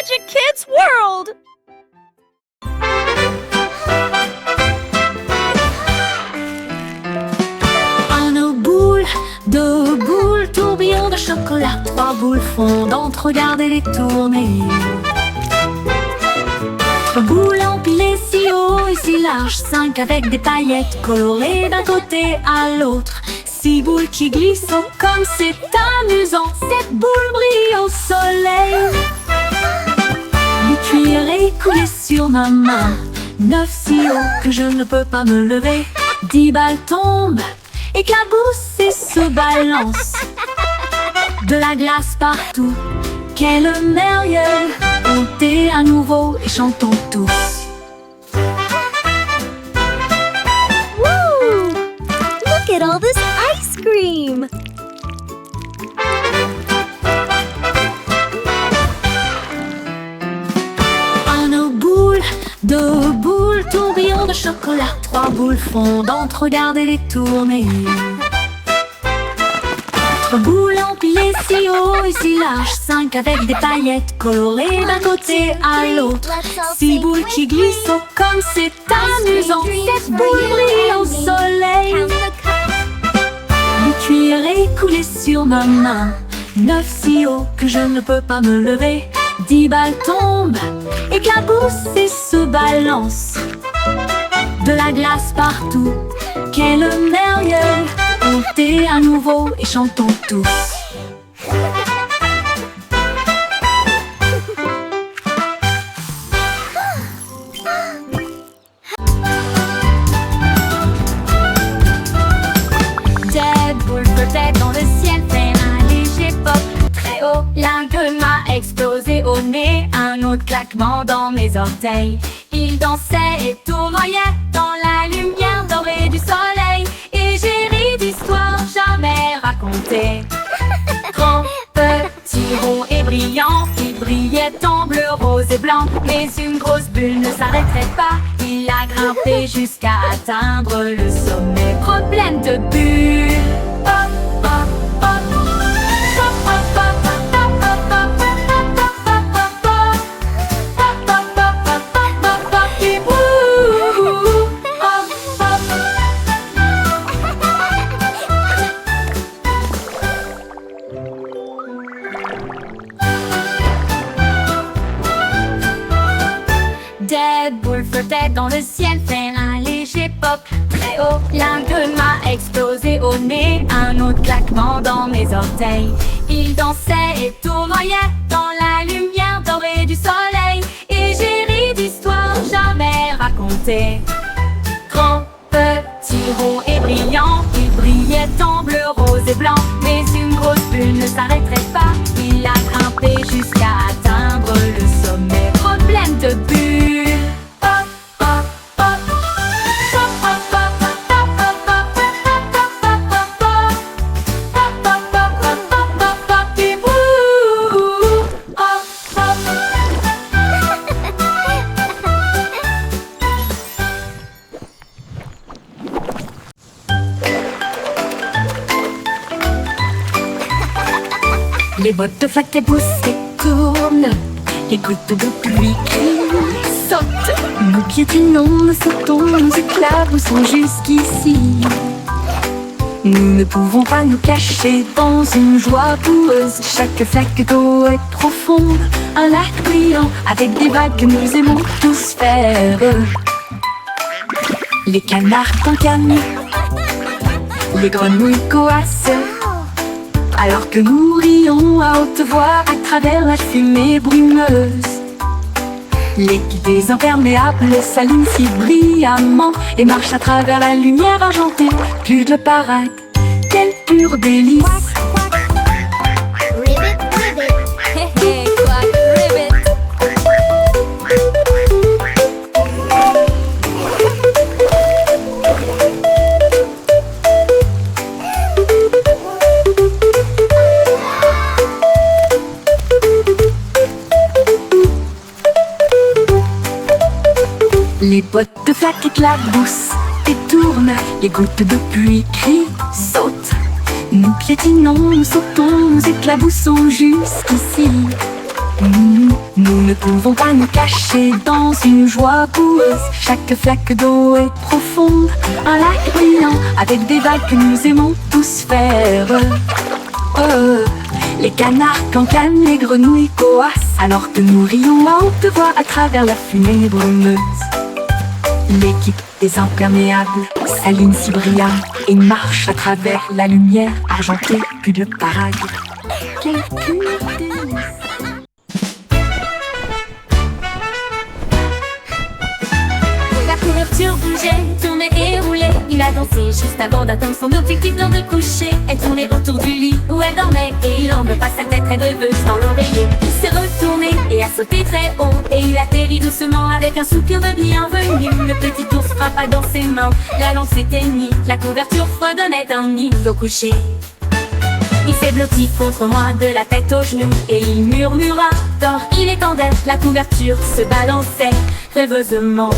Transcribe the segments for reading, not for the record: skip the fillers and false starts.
Magic Kids World! Un boule, deux boules, tourbillon de chocolat, trois boules fondantes, regardez-les tourner. Trois boules empilées si haut et si large, cinq avec des paillettes colorées d'un côté à l'autre. Six boules qui glissent, oh comme c'est amusant, sept boules brillent au soleil. Huit cuillerées coulées sur ma main, neuf si haut que je ne peux pas me lever. 10 balles tombent, éclaboussent et se balancent. De la glace partout, quel merveilleux! Montez à nouveau et chantons tous. Woo! Look at all this ice cream! Un boule, deux boules, tourbillon de chocolat, trois boules fondantes, regardez-les tourner. Trois boules empilées si haut et si large, cinq avec des paillettes colorées d'un côté à l'autre. Six boules qui glissent, oh comme c'est amusant, sept boules brillent au soleil. Huit cuillerées coulées sur ma main, neuf si haut que je ne peux pas me lever. 10 balles tombent, éclaboussent et se balancent. De la glace partout, quel merveilleux! Montez à nouveau et chantons tous. Des boules flottaient dans le ciel, fait un léger pop très haut. L'un que m'a explosé au nez, un autre claquement dans mes orteils. Il dansait et tournoyait dans la lumière dorée du soleil. Et j'ai ri d'histoires jamais racontées. Grand, petit, rond et brillant, il brillait en bleu, rose et blanc. Mais une grosse bulle ne s'arrêterait pas, il a grimpé jusqu'à atteindre le sommet. Problème de bulle. Des boules flottaient dans le ciel, fait un léger pop très haut. L'un que m'a explosé au nez, un autre claquement dans mes orteils. Il dansait et tournoyait dans la lumière dorée du soleil. Et j'ai ri d'histoires jamais racontées. Grand, petit, rond et brillant, il brillait en bleu, rose et blanc. Mais une grosse bulle ne s'arrêterait pas, il a grimpé jusqu'à atteindre le sommet. Problème de bulle. Les bottes de flaque poussent et tournent, les gouttes de pluie crient, sautent. Nous piétinons, nous sautons, nous éclaboussons jusqu'ici. Nous ne pouvons pas nous cacher dans une joie boueuse. Chaque flaque d'eau est profonde, un lac brillant avec des vagues que nous aimons tous faire. Les canards cancanent, les grenouilles coassent, alors que nous rions à haute voix à travers la fumée brumeuse. Les guidées imperméables s'allument si brillamment et marchent à travers la lumière argentée. Plus de parade, quel pur délice! Ribbit, ribbit! Hey, hey, quack, ribbit! Les bottes de flaque éclaboussent et tournent, les gouttes de pluie crient, sautent. Nous piétinons, nous sautons, nous éclaboussons jusqu'ici. Nous ne pouvons pas nous cacher dans une joie boueuse. Chaque flaque d'eau est profonde, un lac brillant avec des vagues que nous aimons tous faire. Les canards cancanent, les grenouilles coassent, alors que nous rions à haute voix à travers la fumée brumeuse. L'équipe des imperméables s'allume si brillant et marche à travers la lumière argentée, plus de parade. Quelle pure délice. La couverture bougeait, tournait et roulait. Il a dansé juste avant d'atteindre son objectif dans le coucher. Elle tournait autour du lit où elle dormait et il enleva sa tête très rêveuse dans l'oreiller. Il s'est retourné et a sauté très haut et il atterrit doucement avec un soupir de bienvenue. Le petit ours frappa dans ses mains, la lampe s'éteignit, la couverture fredonnait un nid au coucher. Il s'est blotti contre moi de la tête aux genoux et il murmura, dors, il étendait, la couverture se balançait rêveusement.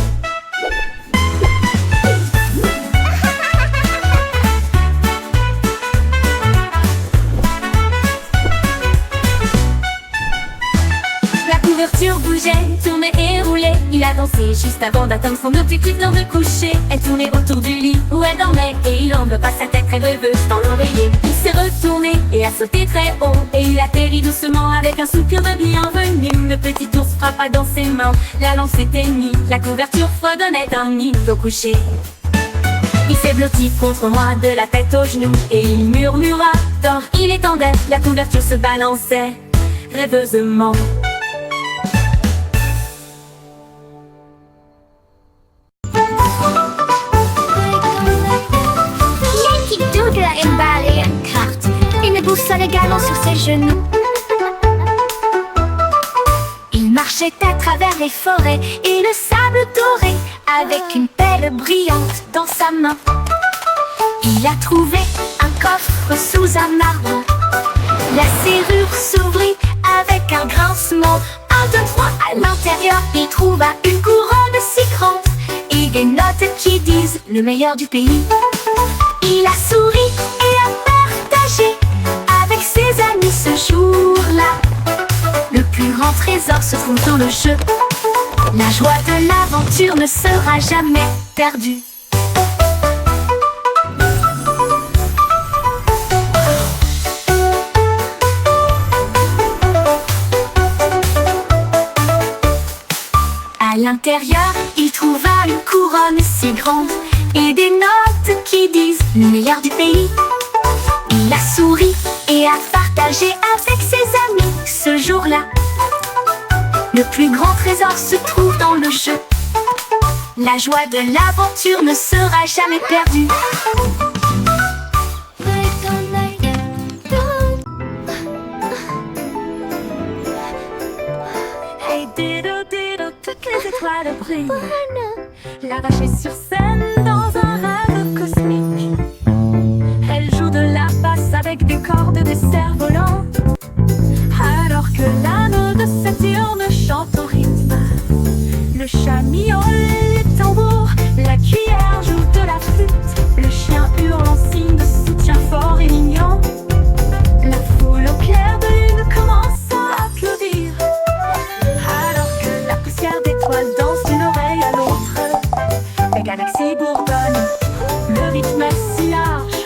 La couverture bougeait, tournait et roulait. Il a dansé juste avant d'atteindre son objectif dans le coucher. Elle tournait autour du lit où elle dormait et il enleva sa tête très rêveuse dans l'oreiller. Il s'est retourné et a sauté très haut et il atterrit doucement avec un soupir de bienvenue. Le petit ours frappa dans ses mains, la lampe s'éteignit, la couverture fredonnait un nid au coucher. Il s'est blotti contre moi de la tête aux genoux et il murmura, dors, il étendait, la couverture se balançait rêveusement. A emballé une carte, une boussole également sur ses genoux. Il marchait à travers les forêts et le sable doré, avec une pelle brillante dans sa main. Il a trouvé un coffre sous un arbre. La serrure s'ouvrit avec un grincement. 1, 2, 3, à l'intérieur, il trouva une couronne si grande et des notes qui disent le meilleur du pays. Il a souri et a partagé avec ses amis ce jour-là. Le plus grand trésor se trouve dans le jeu. La joie de l'aventure ne sera jamais perdue. À l'intérieur, il trouva une couronne si grande et des notes qui disent le meilleur du pays. Il a souri et a partagé avec ses amis ce jour-là. Le plus grand trésor se trouve dans le jeu. La joie de l'aventure ne sera jamais perdue. Hey diddle diddle, toutes les étoiles brillent. La vache est sur scène dans un rêve cosmique. Elle joue de la basse avec des cordes de cerfs-volants, alors que l'anneau de Saturne chante au rythme. Le chat miaule les tambours, la cuillère joue de la flûte. Le chien hurle en signe de soutien fort et mignon. La foule au clair de lune commence à applaudir, alors que la poussière d'étoiles danse d'une oreille à l'autre. Les galaxies bourdonnent, le rythme est si large.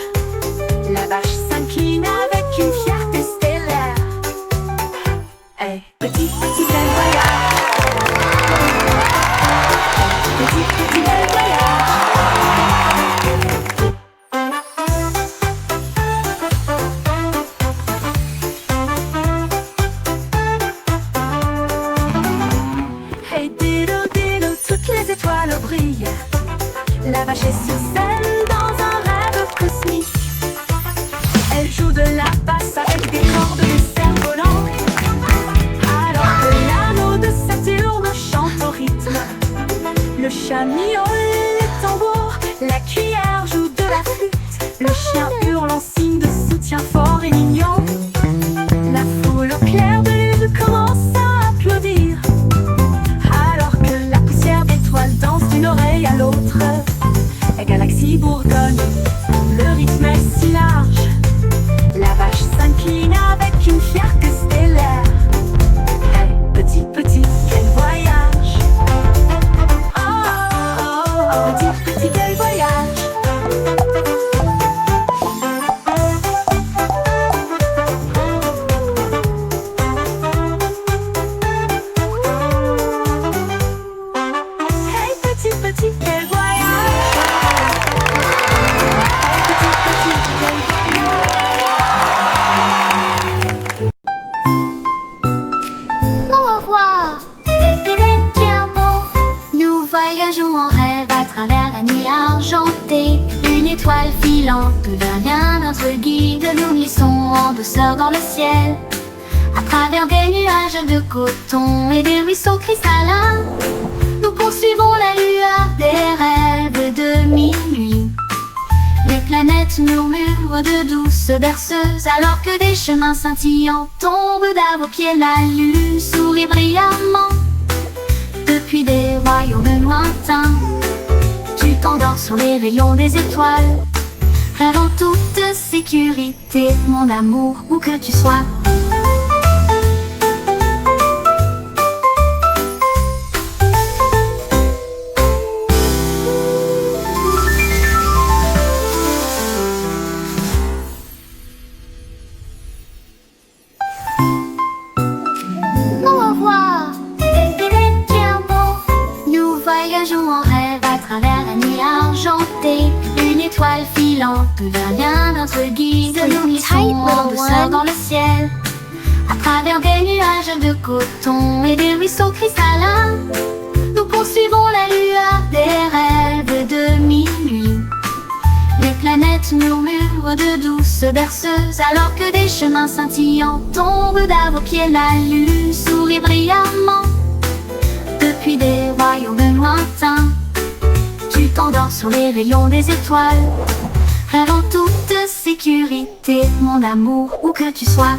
La vache s'incline avec une fierté stellaire. Hey, petit bel voyage. Petit bel voyage. Hey diddle diddle, toutes les étoiles brillent. La vache est sur scène dans un rêve cosmique. Elle joue de la basse avec des cordes de cerfs-volants, alors que l'anneau de Saturne chante au rythme. Le chat miaule les tambours, la cuillère joue de la flûte. Le chien hurle en signe de soutien fort et mignon. La foule au clair de lune commence à applaudir, alors que la poussière d'étoiles danse d'une oreille à l'autre. Les galaxies étoile filante devient notre guide. Nous glissons en douceur dans le ciel, à travers des nuages de coton et des ruisseaux cristallins. Nous poursuivons la lueur des rêves de minuit. Les planètes murmurent de douces berceuses, alors que des chemins scintillants tombent à vos pieds. La lune sourit brillamment depuis des royaumes lointains. Tu t'endors sur les rayons des étoiles, rêve en toute sécurité, mon amour, où que tu sois. Au revoir, bien beau. Nous voyageons en rêve à travers la nuit argentée. Une étoile filante devient notre guide. Nous glissons en douceur dans le ciel, à travers des nuages de coton et des ruisseaux cristallins. Nous poursuivons la lueur des rêves de minuit. Les planètes murmurent de douces berceuses, alors que des chemins scintillants tombent à vos pieds. La lune sourit brillamment depuis des royaumes lointains. Tu t'endors sur les rayons des étoiles, rêve en toute sécurité, mon amour, où que tu sois.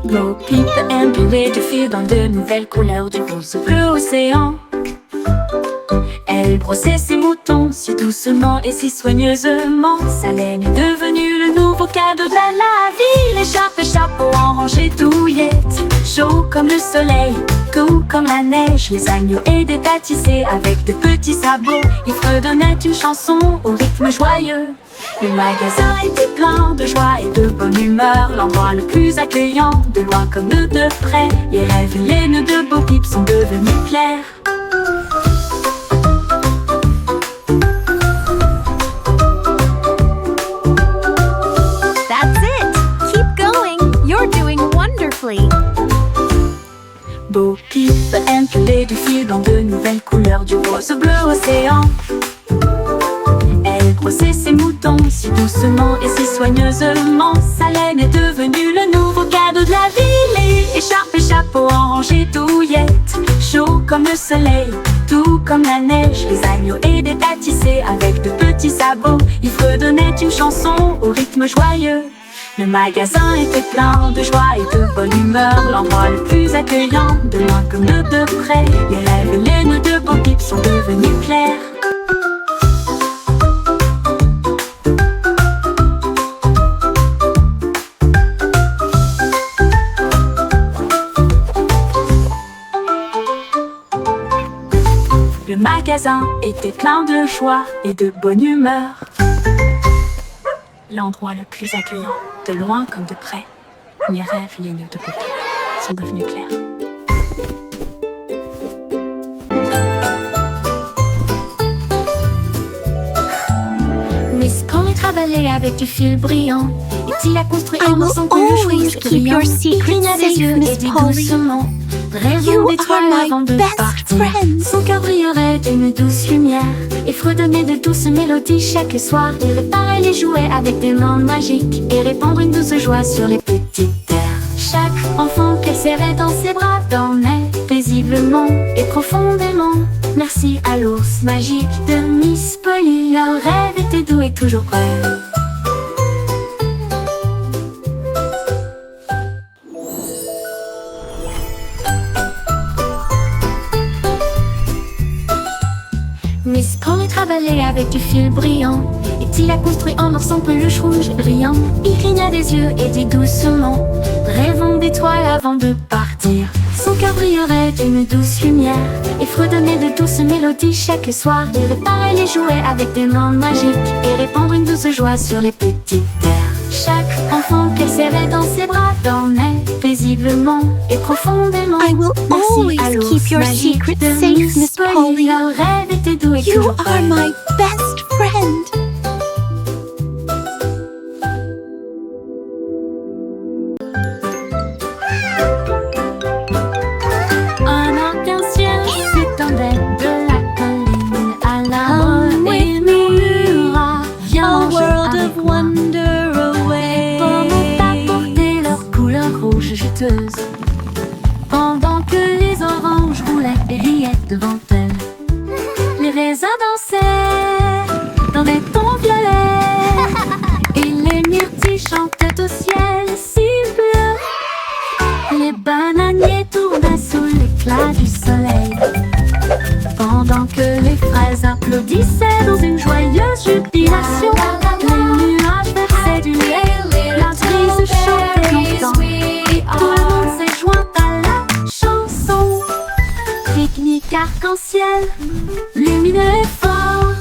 Bo Peep imbuée de fil dans de nouvelles couleurs du rose bleu océan. Elle brossait ses moutons si doucement et si soigneusement. Sa laine est devenue le nouveau cadeau de la vie. L'écharpe et chapeau en rangée douillette, chaud comme le soleil, doux comme la neige. Les agneaux aidaient à tisser avec de petits sabots. Ils fredonnaient une chanson au rythme joyeux. Le magasin était plein de joie et de bonne humeur, l'endroit le plus accueillant, de loin comme de près. Les rêves et les nœuds de Bo Peep sont devenus clairs. That's it! Keep going! You're doing wonderfully! Bo Peep imprégné du fil dans de nouvelles couleurs du rose bleu océan. Elle brossait ses moutons si doucement et si soigneusement. Sa laine est devenue le nouveau cadeau de la vie. Écharpe et chapeau en rangée douillette, chaud comme le soleil, doux comme la neige. Les agneaux aidaient à tisser avec de petits sabots. Ils fredonnaient une chanson au rythme joyeux. Le magasin était plein de joie et de bonne humeur, l'endroit le plus accueillant, de loin comme de près. Les rêves et les nœuds de Bo Peep sont devenus clairs. Le magasin était plein de joie et de bonne humeur, l'endroit le plus accueillant, de loin comme de près. Les rêves et les nœuds de Bo Peep sont devenus clairs. Miss Polly travaillait avec du fil brillant, et il a construit I un will ensemble peluche always rouge keep brillant. your secret Cligna des safe, yeux Miss et dit Polly. doucement: rêvons You d'étoiles are avant my de best partir. friend. Son cœur brillerait d'une douce lumière et fredonnait de douces mélodies chaque soir. Il réparait les jouets avec des mains magiques et répandre une douce joie sur les petites terres. Chaque enfant qu'elle serrait dans ses bras dormait paisiblement et profondément. Merci à l'ours magique de Miss Polly. Leur rêve était doux et toujours prêt. Miss Polly travaillait avec du fil brillant, et il a construit en or son peluche rouge brillant. Il cligna des yeux et dit doucement: rêvons d'étoiles avant de partir. Son cœur brillerait d'une douce lumière et fredonnait de douces mélodies chaque soir. Il réparait les jouets avec des mains magiques et répandre une douce joie sur les petites terres. Chaque enfant qu'elle serrait dans ses bras dormait paisiblement et profondément. I will Merci always à l'ours keep your magique secret de safe, Miss Miss Polly. Polly. Leur rêve était doux et You toujours are prêt. my best friend. Un arc-en-ciel s'étendait de la colline à l'arbre Come et with me, murmura. Viens A manger world avec of moi. wonder away. Pommes apportaient leur couleur rouge juteuse, pendant que les oranges roulaient et riaient devant elles. Les raisins dansaient dans des tons violets, et les myrtilles chantaient au ciel si bleu. Les bananiers tournaient sous l'éclat du soleil, pendant que les fraises applaudissaient dans une joyeuse jubilation. Les nuages versaient du lait, la brise chantait longtemps. Tout le monde s'est joint à la chanson. Pique-nique arc-en-ciel, lumineux et fort.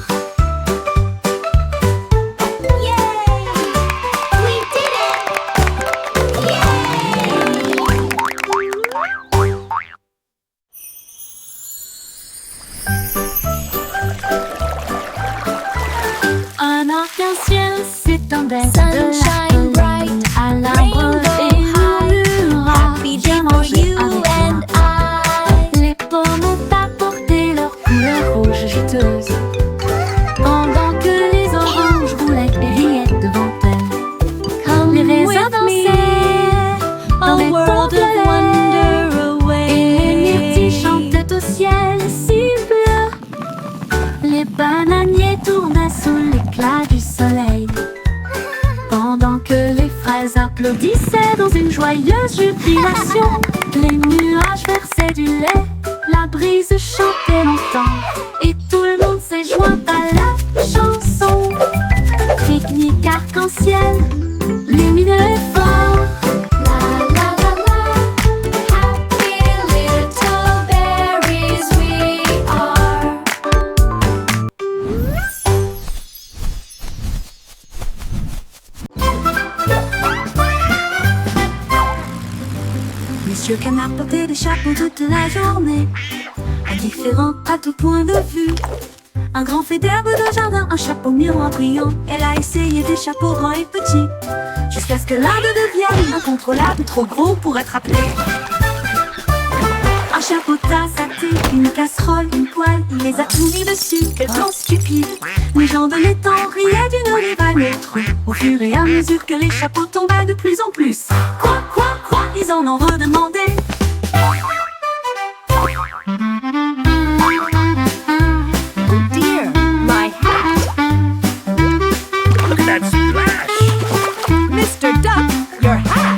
Un arc-en-ciel s'étendait de Sunshine la colline à l'arbre rainbow et high. murmura. Happy day Viens for manger you avec moi. and I. Les pommes ont apporté leur couleur rouge juteuse, pendant que les oranges roulaient et riaient devant elles. Come Les raisins with me, dansaient dans a des world tons of violets, wonder et les myrtilles away. chantaient au ciel si bleu. Les bananiers tournaient sous l'éclat du soleil, pendant que les fraises applaudissaient dans une joyeuse jubilation. Les nuages versaient du lait, la brise chantait longtemps, et tout le monde s'est joint à la chanson. Pique-nique arc-en-ciel, lumineux et fort. La la la la, happy little berries we are. Monsieur Canard portait des chapeaux toute la journée, indifférent à tout point de vue. Un grand fait d'herbe de jardin, un chapeau miroir brillant. Elle a essayé des chapeaux grands et petits, jusqu'à ce que l'un d'eux devienne incontrôlable, trop gros pour être appelé. Un chapeau tasse à thé, une casserole, une poêle, il les a tout mis dessus, quel temps stupide. Les gens de l'étang riaient d'une rive à l'autre, au fur et à mesure que les chapeaux tombaient de plus en plus. Quoi, ils en ont redemandé. Oh dear, my hat. Look at that splash! Mr. Duck, your hat.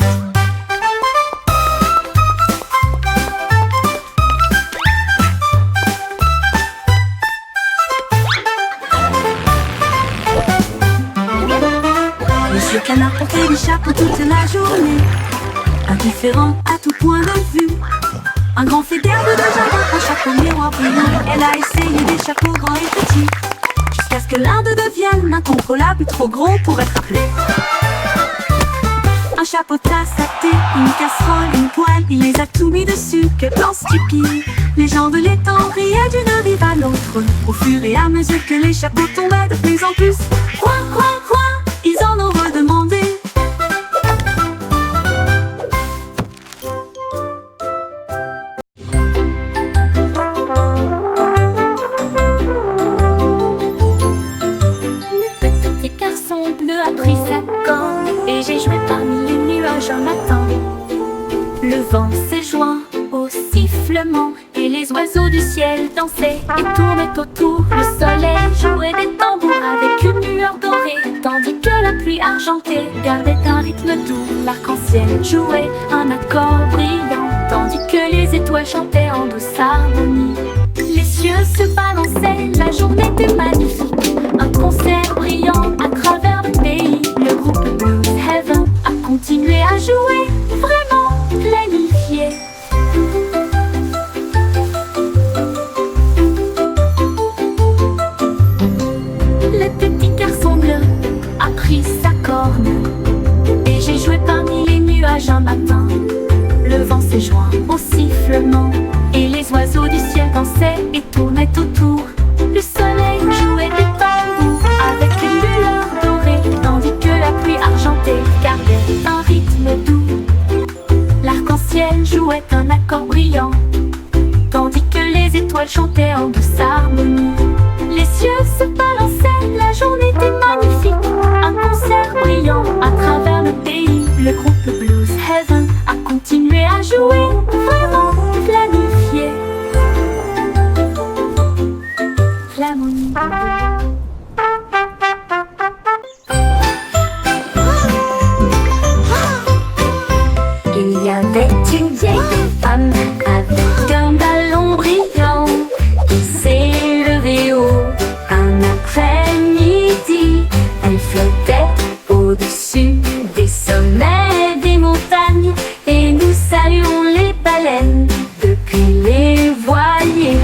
Monsieur Canard portait des chapeaux toute la journée, indifférent à tout point de vue. Un grand fait d'herbe de jardin, un chapeau miroir brillant. Elle a essayé des chapeaux grands et petits, jusqu'à ce que l'un d'eux devienne incontrôlable, trop gros pour être appelé. Un chapeau tasse à thé, une casserole, une poêle, il les a tout mis dessus, quel plan stupide. Les gens de l'étang riaient d'une rive à l'autre, au fur et à mesure que les chapeaux tombaient de plus en plus. Quoi, ils en ont redemandé. Le petit garçon bleu a pris sa corne, et j'ai joué parmi les nuages en matin. Le vent s'est joint au sifflement, et les oiseaux du ciel dansaient et tournaient autour. Le soleil jouait des tambours avec une lueur dorée, tandis que la pluie argentée gardait un rythme doux. L'arc-en-ciel jouait un accord brillant, tandis que les étoiles chantaient en douce harmonie. Les cieux se balançaient, la journée était magnifique. Un concert brillant à travers le pays. Le groupe Blues Heaven a continué à jouer, vraiment planifié. Le petit garçon bleu a pris sa corne, chantaient en douce harmonie. Les cieux se balançaient, la journée était magnifique. Un concert brillant à travers le pays. Le groupe Blues Heaven a continué à jouer, vraiment planifié. L'harmonie. Il y avait une vieille femme avec un ballon brillant qui s'est levée haut un après-midi. Elle flottait au-dessus des sommets des montagnes et nous saluons les baleines depuis les voiliers.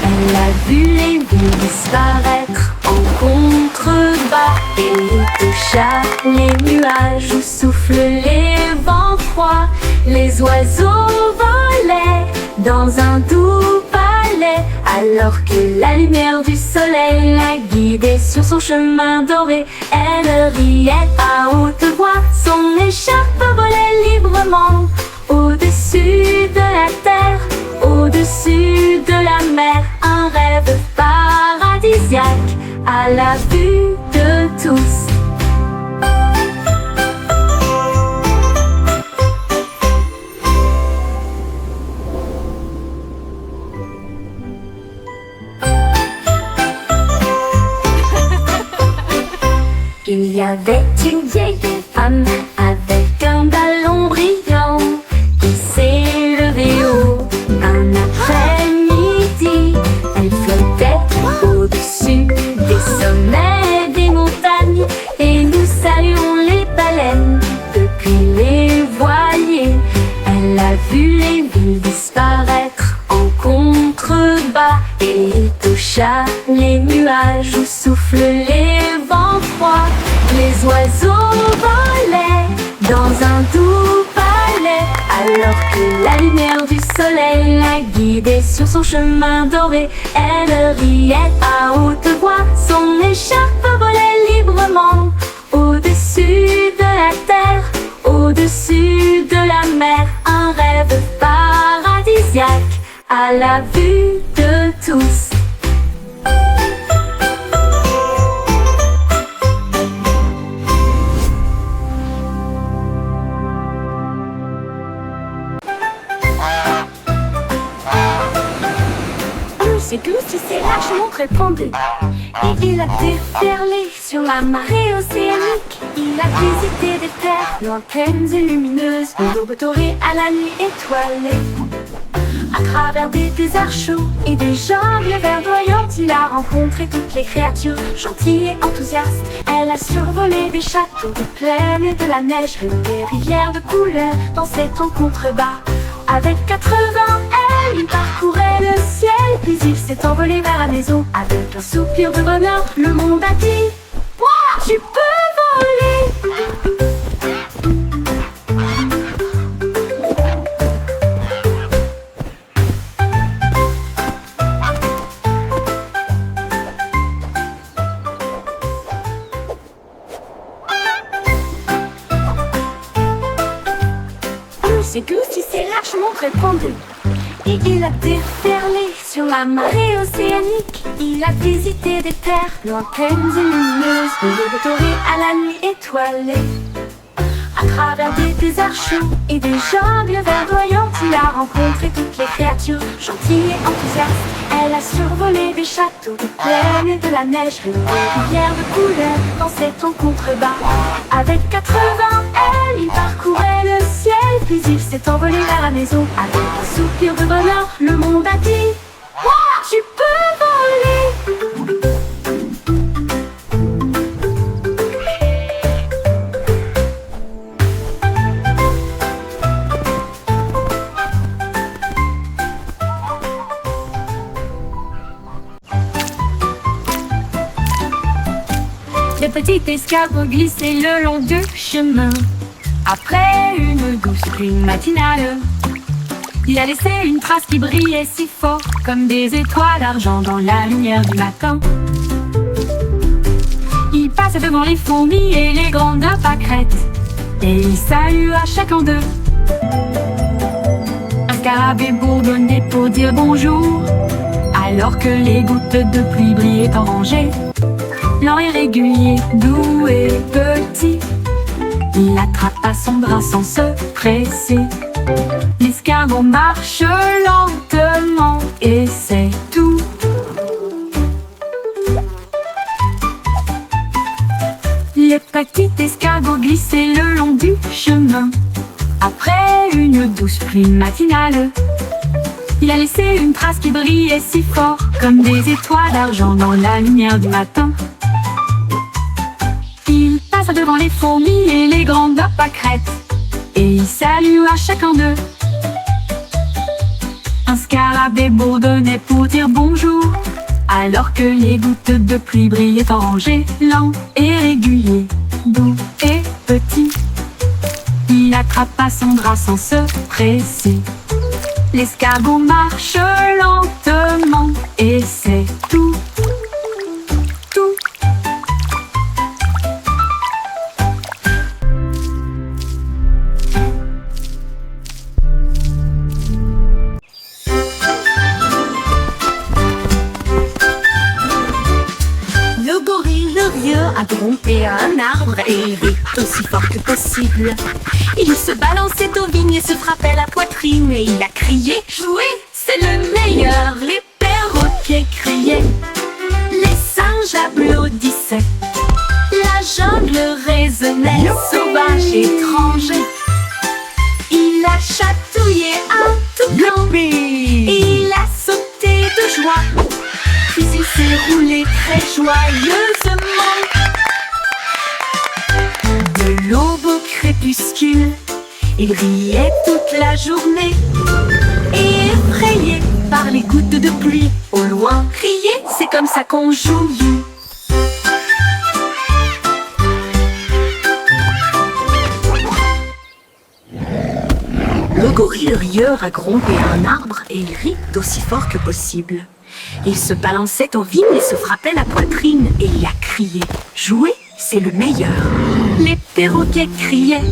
Elle a vu les villes disparaître en contrebas et toucha les nuages où soufflent les vents froids. Les oiseaux volaient dans un doux palais alors que la lumière du soleil la guidait sur son chemin doré. Elle riait à haute voix, son écharpe volait librement au-dessus de la terre, au-dessus de la mer. Un rêve paradisiaque à la vue de tous. Il y avait une vieille femme avec un ballon brillant qui s'est levée haut un après-midi. Elle flottait au-dessus des sommets des montagnes et nous saluons les baleines depuis les voiliers. Elle a vu les villes disparaître en contrebas et toucha les nuages où soufflent les vents froids. Les oiseaux volaient dans un doux palais alors que la lumière du soleil la guidait sur son chemin doré. Elle riait à haute voix, son écharpe volait librement au-dessus de la terre, au-dessus de la mer. Un rêve paradisiaque à la vue de tous. C'est Goosey s'est lâchement répandu et il a déferlé sur la marée océanique. Il a visité des terres lointaines et lumineuses, l'aube dorée à la nuit étoilée. À travers des déserts chauds et des jungles verdoyantes, il a rencontré toutes les créatures gentilles et enthousiastes. Elle a survolé des châteaux, des plaines et de la neige, des rivières de couleurs dans cette en contrebas. Avec 80 ailes, il parcourait le ciel, puis il s'est envolé vers la maison. Avec un soupir de bonheur, le monde a dit: Ouah, tu peux voler! C'est Goosey s'est lâchement répandu et il a déferlé sur la marée océanique. Il a visité des terres lointaines et lumineuses, l'aube dorée à la nuit étoilée. À travers des déserts chauds et des jungles verdoyantes, il a rencontré toutes les créatures gentilles et enthousiastes. Elle a survolé des châteaux, des plaines et de la neige, des rivières de couleurs dans cette en contrebas. Avec 80 ailes, il parcourait le ciel, puis il s'est envolé vers la maison. Avec un soupir de bonheur, le monde a dit: Ouah, tu peux voler! Le petit escargot glissait le long du chemin. Après une douce pluie matinale, il a laissé une trace qui brillait si fort, comme des étoiles d'argent dans la lumière du matin. Il passait devant les fourmis et les grandes pâquerettes, et il salua chacun d'eux. Un scarabée bourdonnait pour dire bonjour à Alors que les gouttes de pluie brillaient en rangée, lent et régulier, doux et petit, il attrapa son bras sans se presser. L'escargot marche lentement et c'est tout. Les petits escargots glissaient le long du chemin. Après une douce pluie matinale, il a laissé une trace qui brillait si fort, comme des étoiles d'argent dans la lumière du matin. Il passa devant les fourmis et les grandes pâquerettes, et il salua chacun d'eux. Un scarabée bourdonnait pour dire bonjour, alors que les gouttes de pluie brillaient en rangées, lents et réguliers, doux et petits. Il attrapa son bras sans se presser. L'escargot marche lentement et c'est tout. Tout. Le gorille rieux a grimpé à un arbre et il rit aussi fort que possible. Il se balançait aux vignes et se frappait la poitrine et il a crié « Jouer, c'est le meilleur !» Les perroquets criaient, les singes applaudissaient, la jungle résonnait, sauvage, étrange. Il a chatouillé un toucan, il a sauté de joie, puis il s'est roulé très joyeusement. De l'aube au crépuscule, il riait toute la journée, et effrayé par les gouttes de pluie, au loin criait, c'est comme ça qu'on joue. Le gorille rieur a grimpé à un arbre et il rit d'aussi fort que possible. Il se balançait aux vignes et se frappait la poitrine et il a crié « Jouer, c'est le meilleur !» Les perroquets criaient,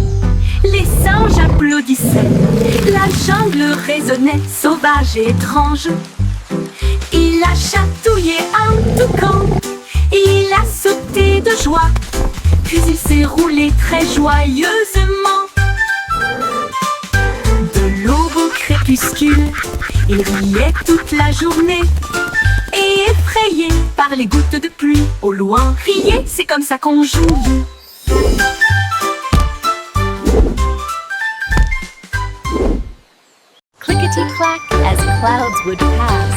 les singes applaudissaient, la jungle résonnait, sauvage et étrange. Il a chatouillé un toucan, il a sauté de joie, puis il s'est roulé très joyeusement. De l'aube au crépuscule, il riait toute la journée, et effrayé par les gouttes de pluie, au loin criait, c'est comme ça qu'on joue. Clickety-clack as clouds would pass.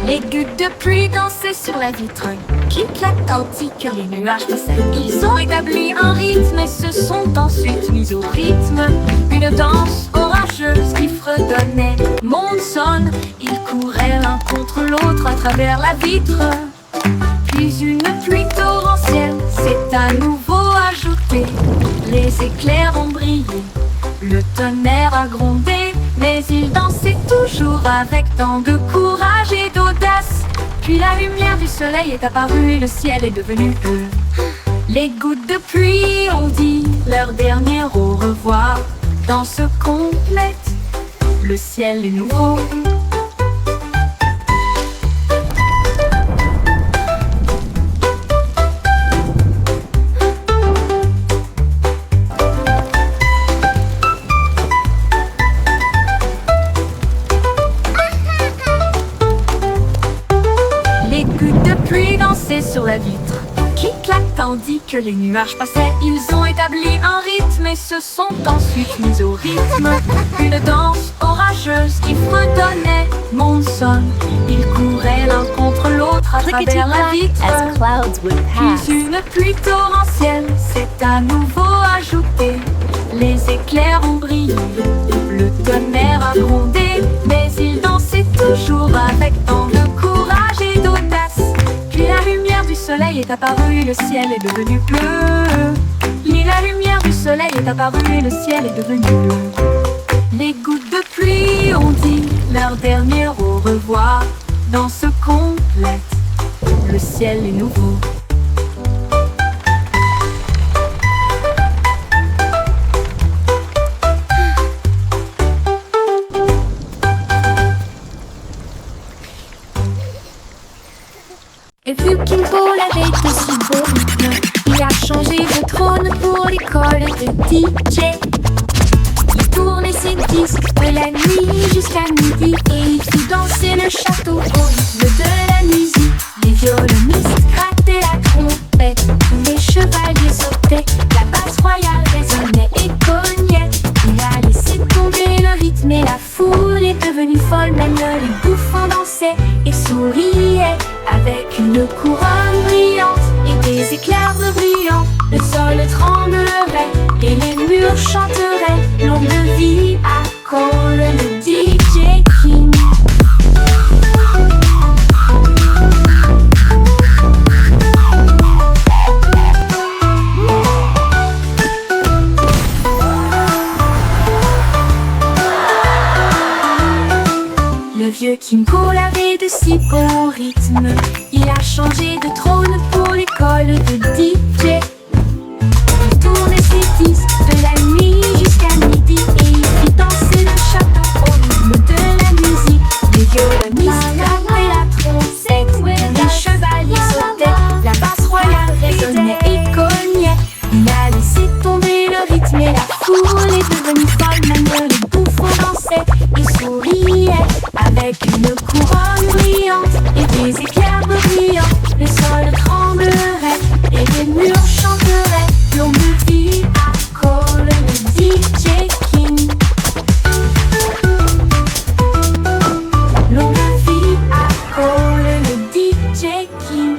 Les gouttes de pluie dansaient sur la vitre, qui claquent tandis que les nuages passaient. Ils ont établi un rythme et se sont ensuite mis au rythme. Une danse orageuse qui fredonnait. Monde sonne, ils couraient l'un contre l'autre à travers la vitre. Puis une pluie torrentielle s'est à nouveau ajoutée. Les éclairs ont brillé, le tonnerre a grondé, mais ils dansaient toujours avec tant de courage et d'audace. Puis la lumière du soleil est apparue et le ciel est devenu bleu. Les gouttes de pluie ont dit leur dernier au revoir. Danse complète, le ciel est nouveau. Sur la vitre, qui claque tandis que les nuages passaient. Ils ont établi un rythme et se sont ensuite mis au rythme. Une danse orageuse qui fredonnait. Monde sonne, ils couraient l'un contre l'autre à travers la vitre. As clouds would pass. Puis une pluie torrentielle s'est à nouveau ajoutée. Les éclairs ont brillé, le tonnerre a grondé, mais ils dansaient toujours avec tant de courage et d'audace. Puis la lumière du soleil est apparue et le ciel est devenu bleu. Puis la lumière du soleil est apparue et le ciel est devenu bleu. Les gouttes de pluie ont dit leur dernier au revoir. Danse complète, le ciel est nouveau. changé de trône pour l'école de DJ. Il tournait ses disques de la nuit jusqu'à midi et il fit danser le château au rythme de la musique. Les violonistes grattaient la trompette, tous les chevaliers sautaient, la basse royale résonnait et cognait. Il a laissé tomber le rythme et la foule est devenue folle. Même les bouffons dansaient et souriaient avec une couronne brillante et des éclairs brillants. Le sol tremblerait et les murs chanteraient longue vie à Cole, le DJ King. Le vieux King Cole avait de si bons rythmes. Il a changé de trône pour l'école de DJ. Il tournait ses disques de la nuit jusqu'à midi et il fit danser le château au rythme de la musique. Les violonistes grattaient la trompette, les chevaliers sautaient, la basse royale résonnait et cognait. Il a laissé tomber le rythme et la foule est devenue folle. Même les bouffons dansaient et souriaient avec une couronne brillante et des éclairs brillants. Le sol tremblerait et les murs chanteraient longue vie à Cole, le DJ King. Longue vie à Cole, le DJ King.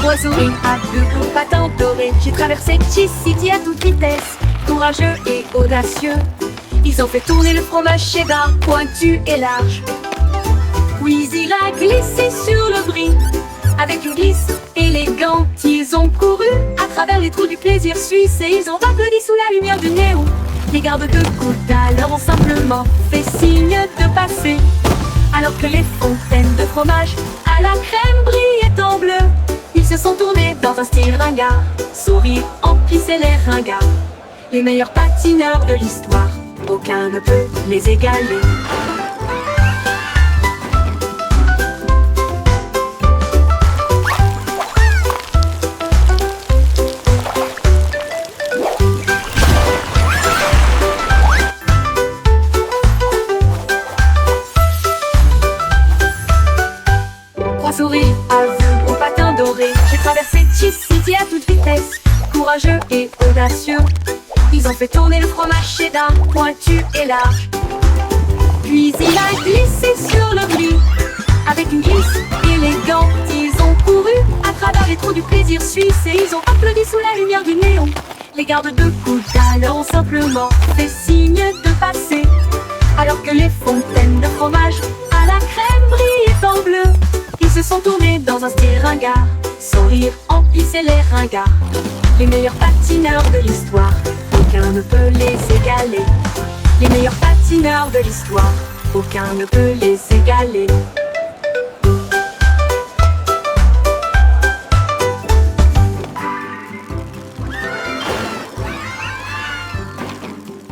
Oiseau et à deux patins dorés, j'ai traversé City à toute vitesse. Courageux et audacieux, ils ont fait tourner le fromage cheddar pointu et large. Puis il a glissé sur le brie. Avec une glisse élégante, ils ont couru à travers les trous du plaisir suisse et ils ont applaudi sous la lumière du néon. Les gardes de côte alors ont simplement fait signe de passer, alors que les fontaines de fromage à la crème brillaient en bleu. Ils se sont tournés dans un style ringard, sourire emplissait les ringards. Les meilleurs patineurs de l'histoire, aucun ne peut les égaler. Trois souris aveugles aux patins dorés, j'ai traversé City à toute vitesse. Courageux et audacieux, ils ont fait tourner le fromage cheddar pointu et large. Puis il a glissé sur le brie. Avec une glisse élégante, ils ont couru à travers les trous du plaisir suisse et ils ont applaudi sous la lumière du néon. Les gardes de côte alors ont simplement fait signe de passer, alors que les fontaines de fromage à la crème brillaient en bleu. Ils se sont tournés dans un style ringard, sourire emplissait les ringards. Les meilleurs patineurs de l'histoire, aucun ne peut les égaler. Les meilleurs patineurs de l'histoire, aucun ne peut les égaler.